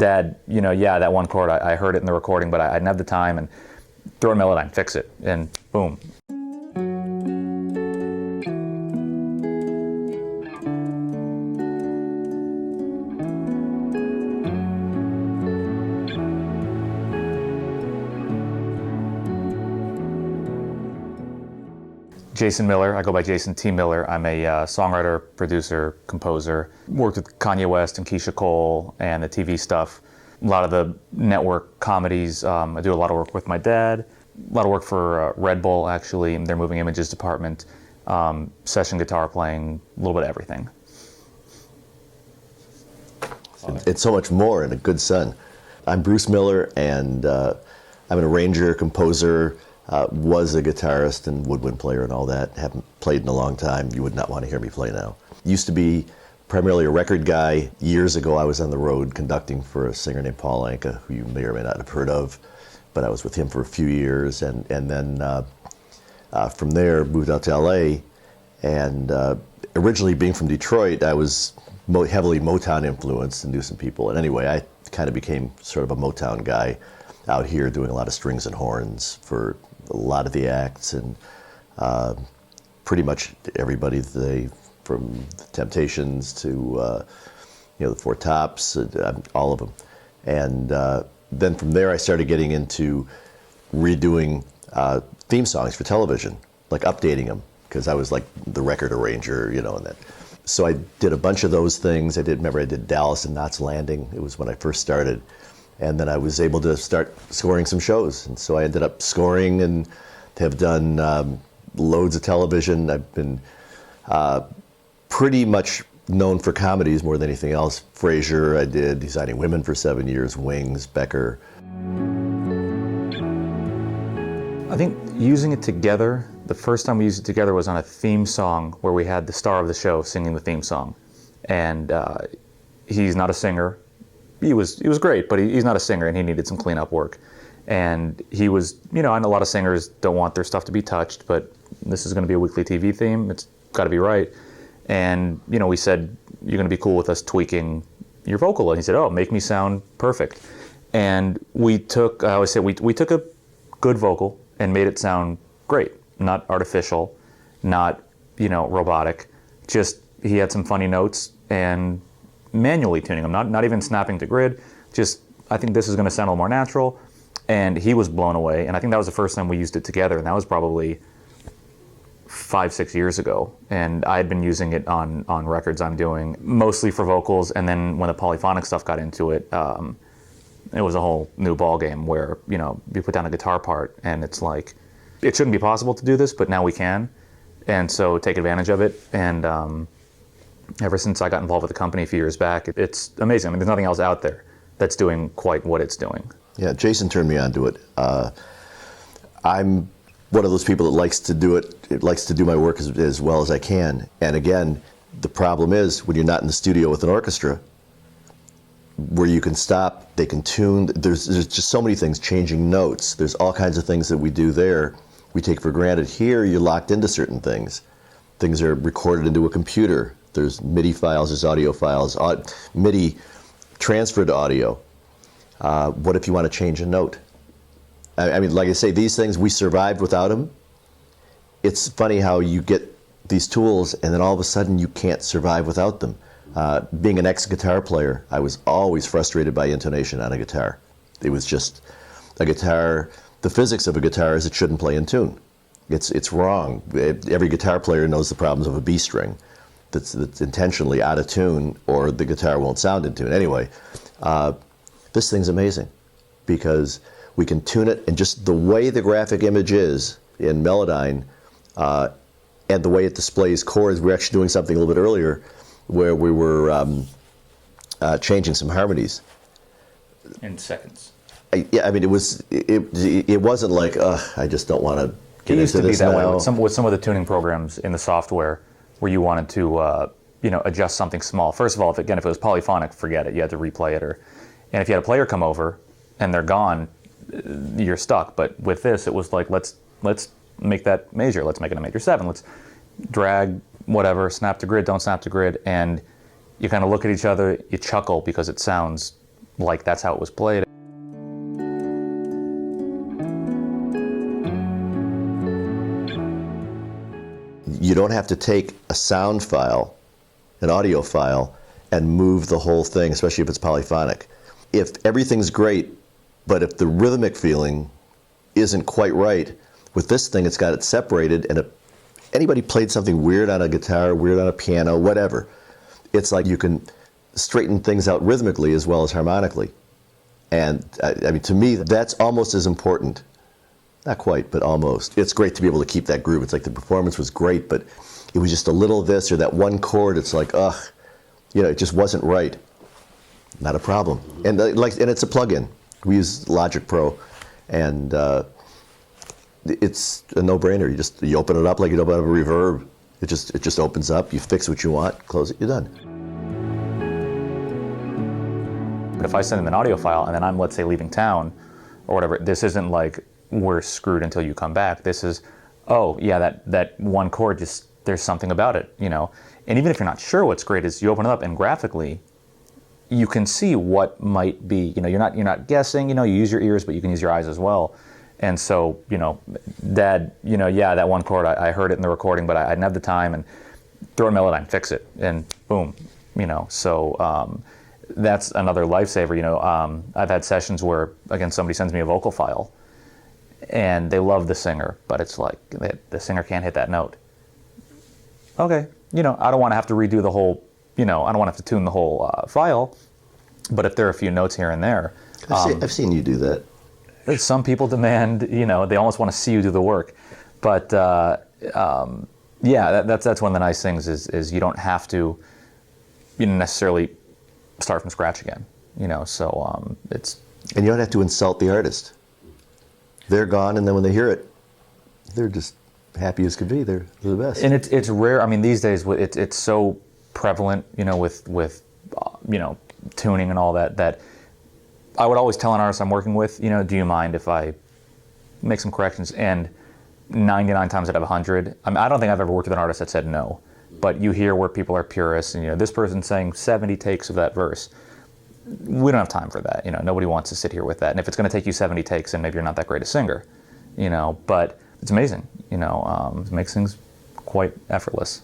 Dad, yeah, that one chord, I heard it in the recording, but I didn't have the time, and throw in Melodyne, fix it, and boom. Jason Miller, I go by Jason T. Miller. I'm a songwriter, producer, composer. Worked with Kanye West and Keyshia Cole and the TV stuff. A lot of the network comedies. I do a lot of work with my dad. A lot of work for Red Bull, actually, in their moving images department. Session guitar playing, a little bit of everything. It's so much more, and a good son. I'm Bruce Miller, and I'm an arranger, composer, was a guitarist and woodwind player and all that. Haven't played in a long time. You would not want to hear me play now. Used to be primarily a record guy. Years ago, I was on the road conducting for a singer named Paul Anka, who you may or may not have heard of, but I was with him for a few years, and then from there moved out to LA, and originally being from Detroit, I was heavily Motown influenced and knew some people, and anyway, I kind of became sort of a Motown guy out here, doing a lot of strings and horns for a lot of the acts, and pretty much everybody, from the Temptations to the Four Tops, all of them. And then from there I started getting into redoing theme songs for television, like updating them, because I was like the record arranger, and that. So I did a bunch of those things. I did Dallas and Knots Landing. It was when I first started. And then I was able to start scoring some shows. And so I ended up scoring and have done loads of television. I've been pretty much known for comedies more than anything else. Frasier, I did Designing Women for 7 years, Wings, Becker. I think using it together, the first time we used it together was on a theme song where we had the star of the show singing the theme song. And he's not a singer. He was great, but he's not a singer, and he needed some cleanup work. And he was, and a lot of singers don't want their stuff to be touched, but this is going to be a weekly TV theme. It's got to be right. And, we said, you're going to be cool with us tweaking your vocal. And he said, oh, make me sound perfect. And I always say, we took a good vocal and made it sound great, not artificial, not, robotic. Just, he had some funny notes, and manually tuning them, not even snapping to grid, just, I think this is going to sound a little more natural. And he was blown away, and I think that was the first time we used it together, and that was probably 5-6 years ago. And I had been using it on records I'm doing, mostly for vocals, and then when the polyphonic stuff got into it, it was a whole new ball game where, you put down a guitar part, and it's like, it shouldn't be possible to do this, but now we can. And so take advantage of it, and ever since I got involved with the company a few years back, it's amazing. I mean, there's nothing else out there that's doing quite what it's doing. Yeah, Jason turned me on to it. I'm one of those people that likes to do it. It likes to do my work as well as I can. And again, the problem is when you're not in the studio with an orchestra, where you can stop, they can tune. There's just so many things, changing notes. There's all kinds of things that we do there we take for granted. Here, you're locked into certain things. Things are recorded into a computer. There's MIDI files, there's audio files, MIDI transferred to audio. What if you want to change a note? I mean, like I say, these things, we survived without them. It's funny how you get these tools and then all of a sudden you can't survive without them. Being an ex-guitar player, I was always frustrated by intonation on a guitar. It was just a guitar, the physics of a guitar is it shouldn't play in tune. It's wrong. Every guitar player knows the problems of a B string that's intentionally out of tune, or the guitar won't sound in tune. Anyway, this thing's amazing because we can tune it, and just the way the graphic image is in Melodyne and the way it displays chords. We're actually doing something a little bit earlier where we were changing some harmonies. In seconds. I mean, it wasn't like, I just don't want to get into this now. It used to be that way with some of the tuning programs in the software where you wanted to adjust something small. First of all, if it was polyphonic, forget it. You had to replay it. And if you had a player come over and they're gone, you're stuck. But with this, it was like, let's make that major. Let's make it a major 7. Let's drag whatever, snap to grid, don't snap to grid. And you kind of look at each other, you chuckle because it sounds like that's how it was played. You don't have to take a sound file, an audio file, and move the whole thing, especially if it's polyphonic. If everything's great, but if the rhythmic feeling isn't quite right, with this thing it's got it separated, and if anybody played something weird on a guitar, weird on a piano, whatever, it's like you can straighten things out rhythmically as well as harmonically. And I mean, to me, that's almost as important. Not quite, but almost. It's great to be able to keep that groove. It's like the performance was great, but it was just a little of this or that one chord. It's like, ugh, you know, it just wasn't right. Not a problem. And and it's a plug-in. We use Logic Pro, and it's a no-brainer. You open it up like you'd open up a reverb. It just opens up. You fix what you want, close it, you're done. But if I send them an audio file and then I'm, let's say, leaving town or whatever, this isn't like we're screwed until you come back. This is, oh yeah, that one chord, just there's something about it, you know. And even if you're not sure what's great, is you open it up and graphically you can see what might be, you know, you're not guessing, you know, you use your ears, but you can use your eyes as well. And so, you know, Dad, you know, yeah, that one chord, I heard it in the recording, but I didn't have the time, and throw a Melodyne, fix it, and boom, you know. So that's another lifesaver, you know. I've had sessions where, again, somebody sends me a vocal file, and they love the singer, but it's like the singer can't hit that note. Okay, you know, I don't want to have to redo the whole, you know, I don't want to have to tune the whole file, but if there are a few notes here and there. I've seen you do that. Some people demand, you know, they almost want to see you do the work. But yeah, that's one of the nice things is you don't have to, you know, necessarily start from scratch again, you know, so it's... And you don't have to insult the artist. They're gone, and then when they hear it, they're just happy as could be. They're the best. And it's rare. I mean, these days it's so prevalent, you know, with you know, tuning and all that I would always tell an artist I'm working with, you know, do you mind if I make some corrections? And 99 times out of 100, I mean, I don't think I've ever worked with an artist that said no. But you hear where people are purists, and you know, this person's saying 70 takes of that verse. We don't have time for that, you know. Nobody wants to sit here with that. And if it's going to take you 70 takes, then maybe you're not that great a singer, you know. But it's amazing, you know. It makes things quite effortless.